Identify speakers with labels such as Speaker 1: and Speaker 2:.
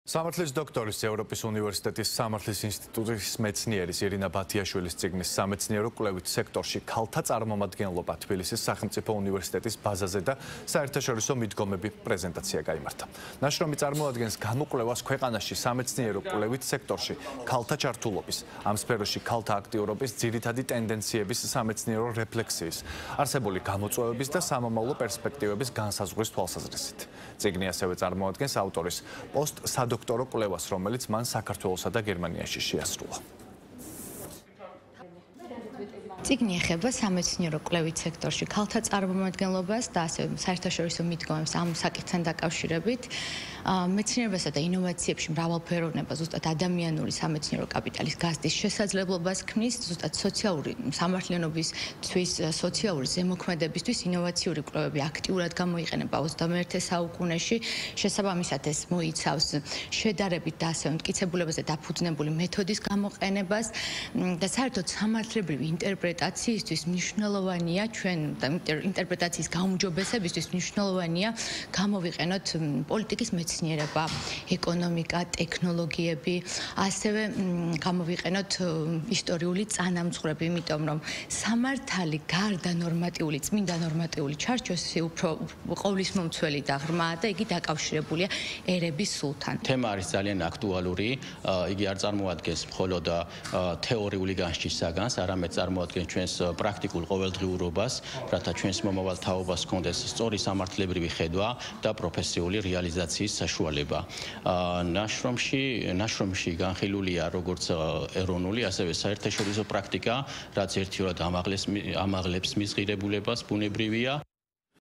Speaker 1: სამართლის დოქტორის ევროპის უნივერსიტეტის სამართლის ინსტიტუტის მეცნიერის ირინა ბათიაშვილის წიგნის სამეცნიერო კვლევით სექტორში ქალთა წარმომადგენლობა თბილისის სახელმწიფო უნივერსიტეტის ბაზაზე და საერთაშორისო მიდგომები პრეზენტაცია გაიმართა. ნაშრომი წარმოადგენს გამოკვლევას ქვეყანაში სამეცნიერო კვლევით სექტორში ქალთა ჩართულობის, ამ სფეროში ქალთა აქტიურობის ძირითადი ტენდენციების სამეცნიერო რეფლექსიის, არსებული გამოწვევების და სამომავლო პერსპექტივების განსაზღვრის თვალსაზრისით. წიგნი ასევე წარმოადგენს ავტორის პოსტსადოქტორო კვლევას, რომელიც მან საქართველოსა და გერმანიაში შეასრულა.
Speaker 2: წიგნი ეხება სამეცნიერო კვლევით სექტორში ქალთა წარმომადგენლობას და ასევე საერთაშორისო მიდგომებს ამ საკითხთან დაკავშირებით. მეცნიერებასა და ინოვაციებში მრავალფეროვნება ზუსტად ადამიანური სამეცნიერო კაპიტალის გაზრდის შესაძლებლობას ქმნის, ზუსტად სოციალური სამართლიანობის თვის სოციალური ზემოქმედებისთვის ინოვაციური კვლევები აქტიურად გამოიყენება 21 საუკუნეში. შესაბამისად ეს მოიცავს შედარებით და ასევე მტკიცებულებაზე დაფუძნებული მეთოდის გამოყენებას და საერთოდ სამართლებრივი ინტერპრეტაციისთვის მნიშვნელოვანია ჩვენ ინტერპრეტაციის გაუმჯობესებისთვის მნიშვნელოვანია გამოვიყენოთ პოლიტიკის მეცნიერება, ეკონომიკა, ტექნოლოგიები, ასევე გამოვიყენოთ ისტორიული წანამძღვრები, იმიტომ რომ სამართალი გარდა ნორმატიული, წმინდა ნორმატიული ჩარჩოსი უფრო ყოვლისმომცველი და ღრმაა და იგი დაკავშირებულია ერების სულთან.
Speaker 3: თემა არის ძალიან აქტუალური, იგი არ წარმოადგენს მხოლოდ თეორიული განსჯის საგანს, არამედ წარმოადგენს ჩვენს პრაქტიკულ ყოველდღიურობას, რათა ჩვენს მომავალ თაობას ჰქონდეს სწორი სამართლებრივი ხედვა და პროფესიული რეალიზაციის საშუალება. ნაშრომში განხილულია როგორც ეროვნული, ასევე საერთაშორისო პრაქტიკა, რაც ერთიურად ამაღლებს მის ღირებულებას, ბუნებრივია.